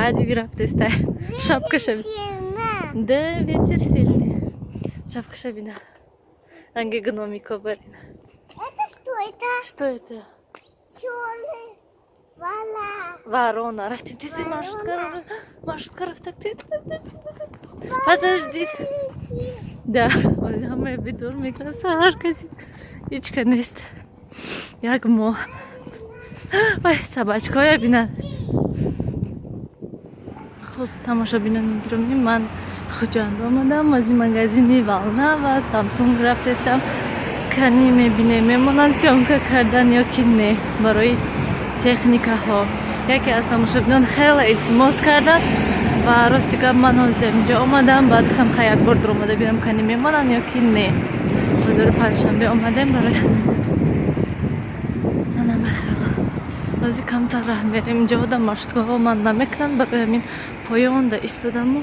сзади рафтеста. Шапка шабина. Да, ветер сильный. Шапка шабина. Анге гномика барина. Что это? Черный ворона. Ворона. Рафтим, ты маршрутка рафтак. Подожди. Да, мы бедур микросарка. Ичка нест. Як мо. Ой, собачка, я бина. خب تماشابینان گرامی من خوشحال آمدم از این مغازه والنا و سامسونگ رفتم کنی میبینه میمونن سیامکا کردن یا کی نه برای تکنیکا ها یکی از تماشابینان خیلی التماس کردن و راستی که من اینجا آمدم بعد گفتم خیلی یک بار در اومده ببینم کنی میمونن یا کی نه بازار پنجشنبه آمدم برای بازی کمتر راه میریم اینجا آدم маршрутка ها من نمیکنن برای همین پایان دا ایستادم و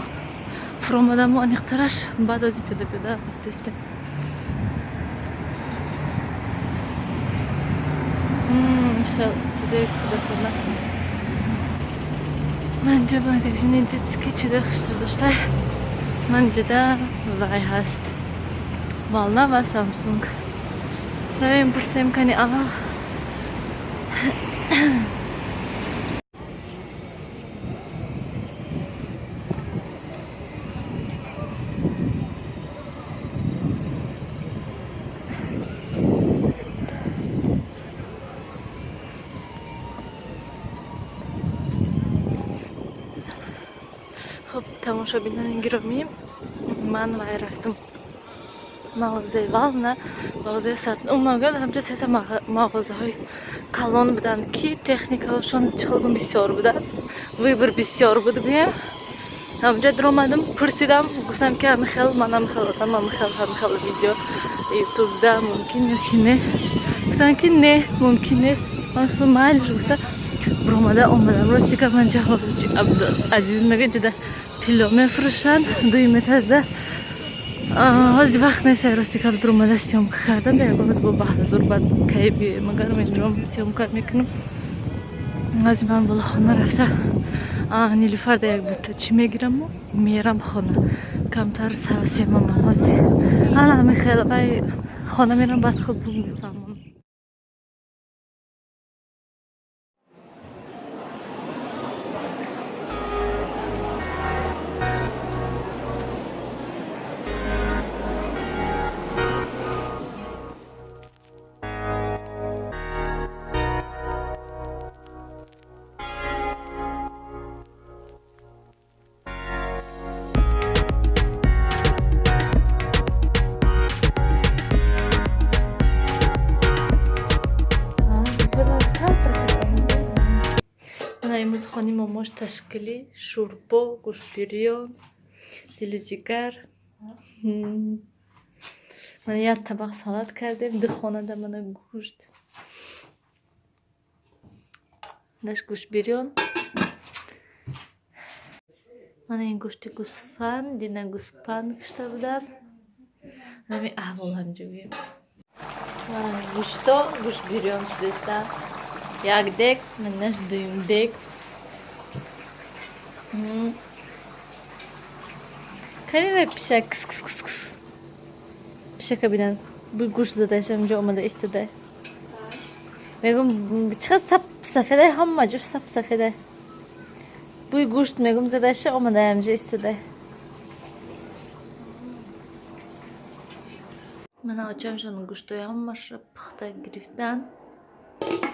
فرامدم و انیخترش بعد از پیدا رفتستم خیلی چیزایی پیدا کنم من اینجا مگزین دیتسکی چیزا خشتر داشته من اینجا دا وای هست والنا و سامسونگ رویم پرسیم کنی آقا خب تماشابینان گرامی من وای رفتم مغازه والنا مغازه سبز اون موقع همجا سه مغازه های کلان بودن که تکنیکاشون چقدر بسیار بودن ویبر بسیار بود بیا همجا در اومدم پرسیدم گفتم که همه خیلی منم خیلی آدم همه خیلی ویدیو یوتیوب ده ممکن یا که نه گفتن که نه ممکن نیست من خیلی معلش گفتم بر اومدم راستی که من جواب عزیز میگه جدا تیلو میفروشن 2 متر ده از وقت نیست راستی که در اومده سیامکا کردن ده یکم با بحضور بعد کی بی مگر میرم سیامکا میکنم از من بالا خونه رفته نیلوفر ده یک دوتا چی میگیرم و میرم خونه کمتر سوسی مامان بازی الان همه خیلی خونه میرم بعد خوب میفهمم امروز خانی ماماش تشکیلی شوربا گوشت بریان دل جگر من یک طبق سالاد کردیم دو خانه ده من گوشت داشت گوشت بریان من این گوشت گوسفند دیدن گوسفند کشته بودن همین احوال همجا بیم گوشت بریان شده یک دک منش دویم دک کنی پیشه کس کس کس کس پیشه که بینن بوی گوشت زده شمجا اومده ایستاده میگم چقدر سفیده همه جور سفیده بوی گوشت میگم زده شه اومده همجا ایستاده من آچهمشون گوشتای همش پخته گرفتن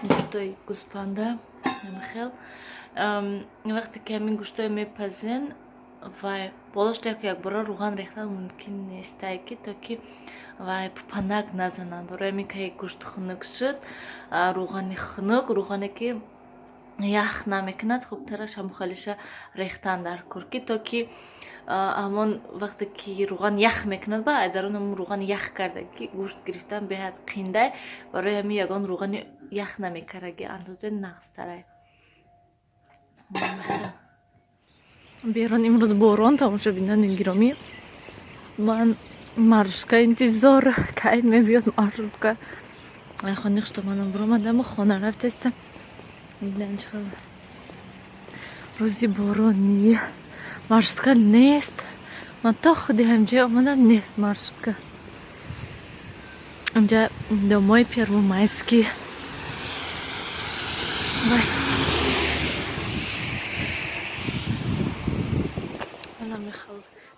گوشتای گوسفنده همه خیل وقتی که همین گوشتای میپزین و بالاش یک بار روغن ریختن ممکن نیست که تا که و پنک نزنن برای همین که گوشت خنک شد روغنی که یخ نمیکند خوب ترش هم خالیش ریختن در کرکی تا که همون وقتی که روغن یخ میکند با ادرون هم روغن یخ کرده که گوشت گرفتن به حد قینده برای همین یگان روغن یخ نمیکرده اندازه نقص تره بیرون امروز باران تماشابینان گرامی من маршрутка интизор кай мебиёд маршрутка خانه منم برآمدم و خانه رفتم دیدن چقدر روزی بارانی маршрутка нест. Ман то худи ҳамҷоя омадам, нест маршрутка. Инҷа домои Первомайский.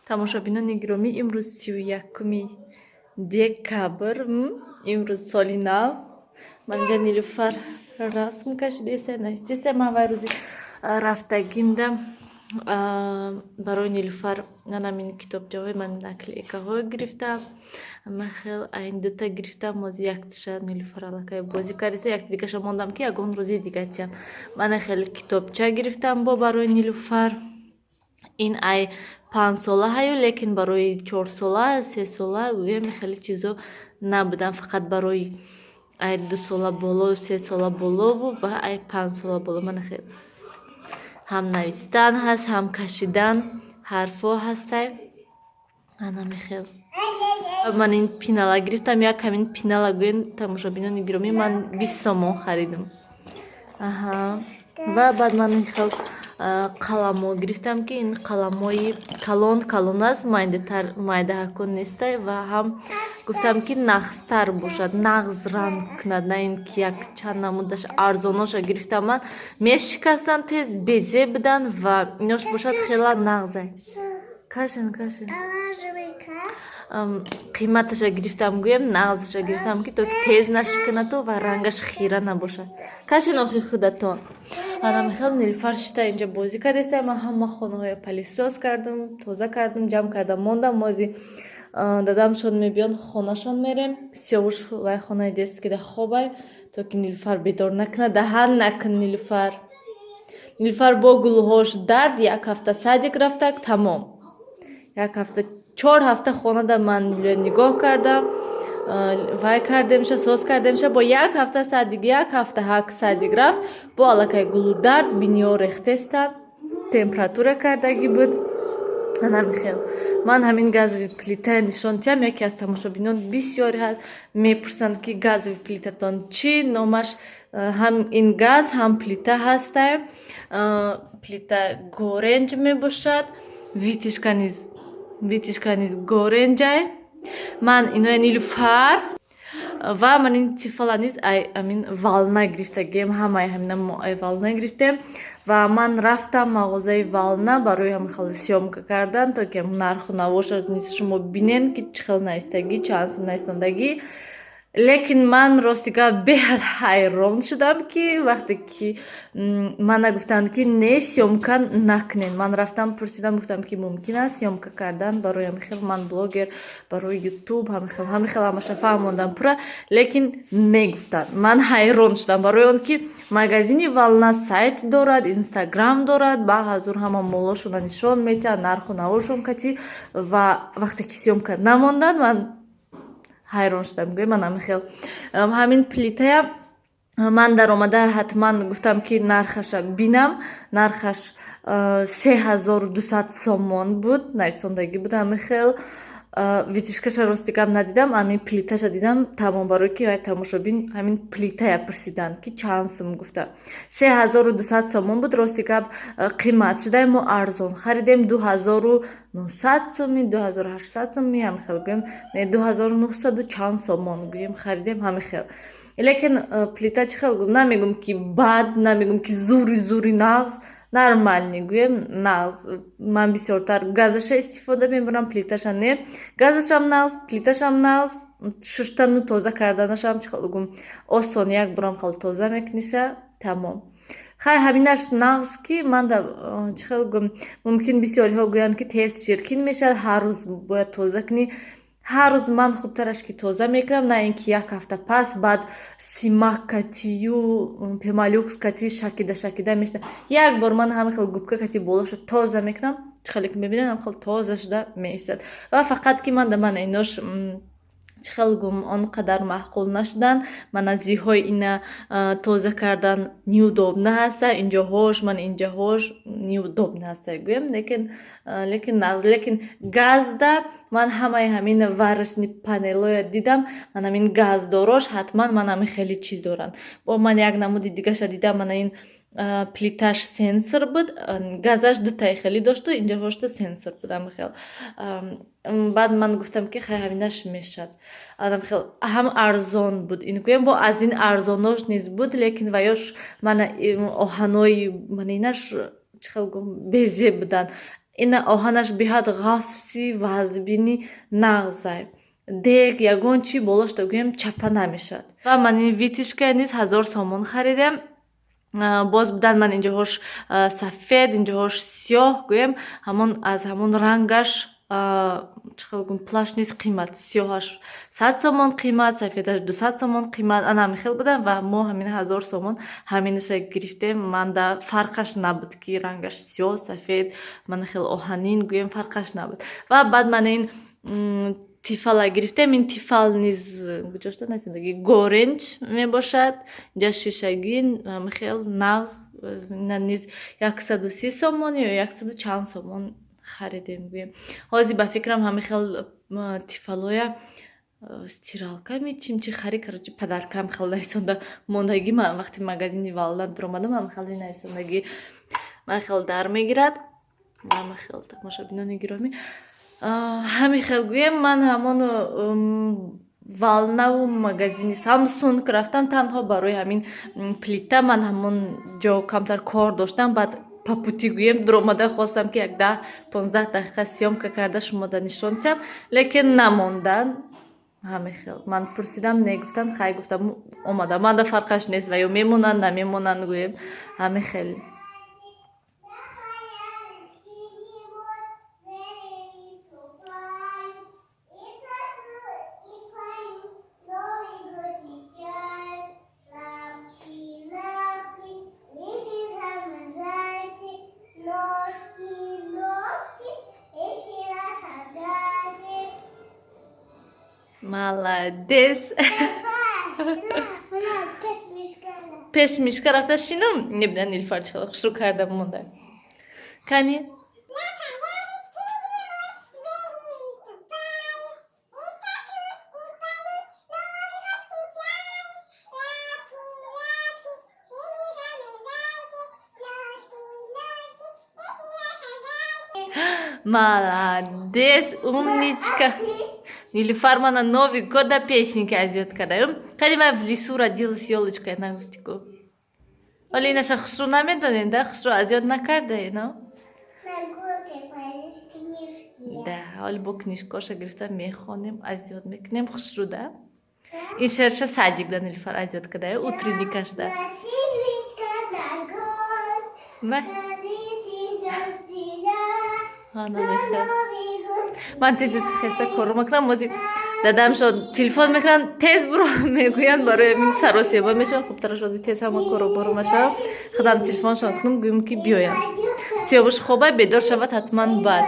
тамошобинони гиромӣ, имрӯз 31 декабр, имрӯз соли нав. Ман инҷа Нилуфар расм кашидеста, наистеста ман вай рӯзи рафтагимда барои Нилуфар намин китобчаҳои ман наклейкаҳо гирифтам. Ман хел айн дута гирифтам, мози якташа Нилуфар аллакай бозӣ кардеста, якти дигаша мондам ки ягон рӯзи дигатиям. Ман хел китобча гирифтам бо барои Нилуфар. ин ай 5 сола ҳаю, лекин барои 4 сола 3 сола гӯям хеле чизо набудам, фақат барои ай 2 сола боло 3 сола болову ва ай 5 сола боло. Ман хел ҳам навистан ҳаст, ҳам кашидан ҳарфҳо ҳастай. анами хел ман ин пинала гирифтам, як ҳамин пинала гӯем тамошобинони гиромӣ ман 20 сомон харидам. ва баъд ман ин хел қаламо гирифтам ки ин қаламои калон аст, майдаҳакон нестай ва ҳам гуфтам ки нағзтар бошад, нағз ранг кунад, на ин ки як чанд намудаш арзоноша гирифтам. Ман мешикастан тез безе будан ва инош бошад хела нағзай. кашин қиматаша гирифтам, гӯем нағзаша гирифтам ки то ки тез нашиканату ва рангаш хира набошад. кашин охи худатон. анами хел Нилуфар шита инҷа бозӣ кардеста. Ман ҳама хонаҳоя палисоз кардам, тоза кардам, ҷамъ кардам, мондам. мози дадамшон мебиён, хонашон мерем. Сиёвуш вай хонаи детскида хобай, то ки Нилуфар бедор накунад, даҳан накун Нилуфар. Нилуфар бо гулҳош дард як ҳафта садик рафтак, тамом. як ҳафта 4 ҳафта хонада ман нигоҳ кардам, вай кардемша, соз кардемша. бо як ҳафта садик, як ҳафта ҳак садик рафт, бо аллакай гулу дард, биниҳо рехтестанд, температура кардагӣ буд. анами хел ман ҳамин газови плитаи нишонтиям. яке аз тамошобинон бисёре ҳаст мепурсанд ки газови плитатон чӣ номаш. ҳам ин газ, ҳам плита ҳастай. плита горенҷ мебошад, витишка низ горенҷай. ман иноя Нилуфар ва ман ин тифала низ амин вална гирифтагем, ҳамаи ҳамина мо вална гирифтем ва ман рафтам мағозаи вална барои ҳамин хел сёмка кардан, то ки нарху навоша низ шумо бинен ки чӣ хел наистагӣ, чанд сум наистондагӣ. лекин ман рости гап беҳад ҳайрон шудам ки вақте ки мана гуфтанд ки не сёмка накунен. ман рафтам пурсидам, гуфтам ки мумкин аст сёмка кардан барои ҳамин хел ман блогер, барои ютуб ҳамин хел ҳамаша фаҳмондам пура, лекин негуфтанд. ман ҳайрон шудам барои он ки магазини вална сайт дорад, инстаграм дорад, баъзур ҳама молошона нишон метиҳад, нарху навошон кати, ва вақте ки сёмка намонданд ман ҳайрон шудам. гӯем ман ҳамин хел ҳамин плитая ман даромада ҳатман гуфтам ки нархаша бинам. нархаш 3200 сомон буд, наистондагӣ буд. ҳамин хел витишкаша рости гап надидам, ҳамин плиташа дидам тамом, барои ки тамошобин ҳамин плитая пурсиданд ки чанд сум гуфта. 3200 сомон буд. рости гап қимат шудай, мо арзон харидем. 2900 суми, 2800 суми, ҳамин хел гӯем не 2900 чанд сомон гӯем харидем. ҳамин хел лекин плита чӣ хел гӯем, намегӯм ки бад, намегӯм ки зури нағз, нормальни гӯем нағз. ман бисёртар газаша истифода мебарам, плиташа не. газашам нағз, плиташам нағз, шуштану тоза карданашам чӣ хел гӯем осон, як борам хел тоза мекуниша, тамом. хай ҳаминаш нағз ки манда чӣ хел гӯем, мумкин бисёриҳо гӯянд ки тез чиркин мешавад, ҳар рӯз бояд тоза кунӣ. ҳар рӯз ман хубтараш ки тоза мекунам, на ин ки як ҳафта пас баъд симак катию, пемалюкс кати шакида мешавад. як бор ман ҳамин хел губка кати болоша тоза мекунам, чӣ хеле ки мебинед ҳамин хел тоза шуда меистад. ва фақат ки ман инош чӣ хел гӯем он қадар маъқул нашудан. маназиҳои ина тоза кардан неудобна ҳаста, инҷоҳош ман инҷаҳош неудобна ҳаста гӯем, лекин газда ман ҳамаи ҳамин варочни панелоя дидам. ман ҳамин газдорош ҳатман ман ҳамин хеле чиз доранд. бо ман як намуди дигаша дидам, мана ин плиташ сенсор буд, газаш дутаи хеле дошту, инҷо ҳошта сенсор буд амахел. Баъд ман гуфтам ки хай ҳаминаш мешад. Амахел ҳам арзон буд. Ин гӯям бо аз ин арзонош низ буд, лекин ваёш мана оҳанои мана инаш чӣ хел гум безе будан. Ина оҳанаш биҳад ғафси вазбини нағзай. Дег ягон чӣ болошта гӯям чапа намешад. Ва ман ин витишка низ 1000 сомон харидем. Боз будан ман инҷоҳош сафед, инҷоҳош сиёҳ гӯям ҳамон аз ҳамон рангаш чӣ хел гум плаш низ қимат сиёҳаш 100 сомон қимат, сафедаш 200 сомон қимат, ана ҳамин хел будан ва мо ҳамин 1000 сомон ҳаминаша гирифтем. Манда фарқаш набуд ки рангаш сиёҳ, сафед, мана хел оҳанин гӯям фарқаш набуд. Ва баъд мана ин тифала гирифтем. Ин тифал низ гуҷошта насидаги горенҷ мебошад, инҷа шишагин хел нағз. Ина низ 130 сомон ё 100 чанд сомон харидем гӯем. Ҳозир ба фикрам ҳамин хел тифалоя стиралками чимчи харид, короче падаркам хел нависонда мондаги. Ман вақти магазини валдан дуромадам ҳамин хел нависондагӣ ман хел дар мегирад. ҳамин хел тамошобинони гиромӣ, ҳамин хел гӯем ман ҳамон валнаву магазини Samsung рафтам танҳо барои ҳамин плита. Ман ҳамон ҷо камтар кор доштам. Баъд по пути гӯем дуромада хостам ки як 10-15 дақиқа сиёмка карда шумода нишон диҳам, лекин намондан. ҳамин хел ман пурсидам, не гуфтанд, хай гуфтам омадам. Манда фарқаш нест ва ё мемонанд намемонанд гӯем ҳамин хел. Молодец. Пешмишка рафта шином небидан Нилуфар чӣ хел хушрӯ карда монда. Кани молодец, умничка. Нилуфар мана Новый года песенки азёд кардаем. Кали ман в лесу родилась ёлочка, нагуфтику. Оли инаша хушрӯ намедонед, да? Хушрӯ азёд накардаед, но? Да, оли бо книжкоша гирифта мехонем, азёд мекунем, хушрӯ, да? Ин шеърша Садик да Нилуфар азёд кардаем, утренникаш, да? Ман тез хеста кору мекунам, мози дадамшон телефон мекунанд, тез буро мегӯянд, барои мин саросеба мешавам. Хубтараш ози тез ҳама кору бору мешавам, худам телефоншон кунам, гӯям ки биёям. Сиёвуш хобай бедор шавад ҳатман баъд.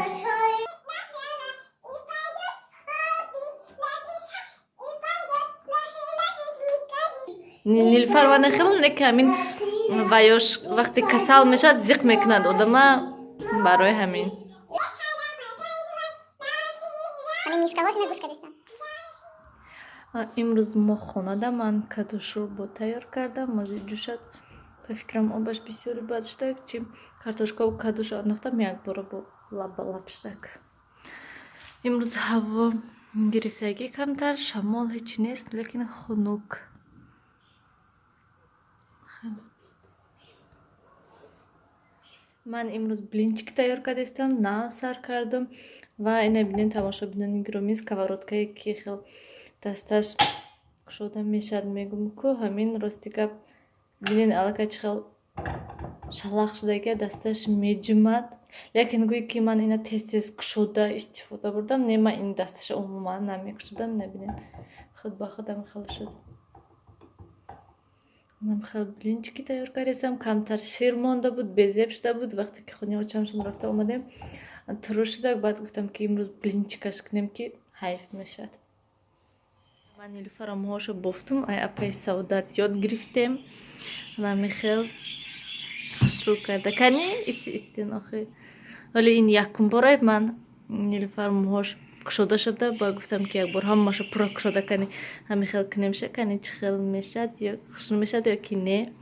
Нилуфар вана хел неки ҳамин ваёш вақте касал мешавад зиқ мекунад одама, барои ҳамин. имрӯз мо хонада ман кадушурбо тайёр кардам. Мози ҷӯшад. Ба фикрам обаш бисёри бад штак. Чи картошкаву кадуш андохтам як бора бо лаб штак. имрӯз ҳаво гирифтагӣ камтар, шамол ҳечи нест, лекин хунук. ман имрӯз блинчики тайёр кардастам, навсар кардам ва ина бинен тамошобинони гиромӣ, сковородкае ки хел дасташ кушода мешад мегум ку ҳамин рости гап бинен аллакай чӣ хел шалақ шудагия дасташ меҷумад, лекин гӯи ки ман ина тез кушода истифода бурдам, не ман ин дасташа умуман намекушодам. Набинен худ ба худам хел шуд. ман хел блинчики тайёр кардастам, камтар шир монда буд, безеб шуда буд. Вақте ки хунёвочамшон рафта омадем турӯ шудак, баъд гуфтам ки имрӯз блинчикаш кунем ки ҳайф мешад. ман Нилуфара моҳошо бофтум, ай апаи Саудат ёд гирифтем. намехел хушрӯ карда кани истинохи. Вале ин якум бора ман Нилуфар моҳош кушода шуда, ба гуфтам ки як бор ҳамаша пура кушода кани ҳамин хел кунемша, кани чӣ хел мешад, ё хушрӯ мешад ё ки не.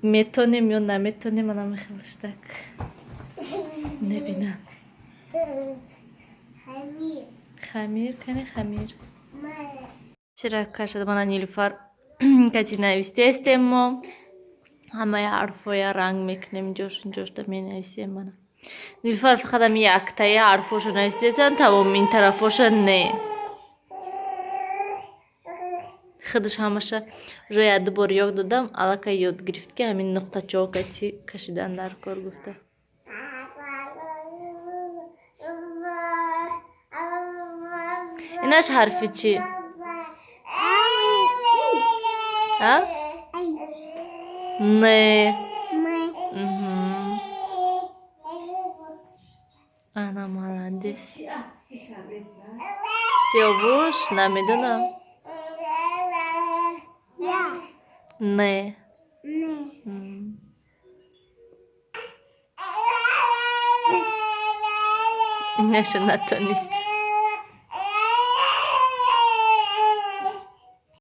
Metonim yonda metonim anamı kılıştık. Ne bileyim. Hamir. Хамир, kani хамир. Mara. Şirak karşıda bana Nilüfer Katina istemo. Ama يعرفوا يا رانج مكنم جوش ده من يسمونه. Nilüfer fakat mi yakta يعرفوا شو نيستيسن تابو من طرفوشن ne. خدش همشه روی دبور yok دادم alaka yod گرفت که همین نقطه چوکتی کشیدن در کار گفته. اینش حرفی چی؟ ها؟ نه. Ana молодец. Севуш, намедана. Не. Не, что на то не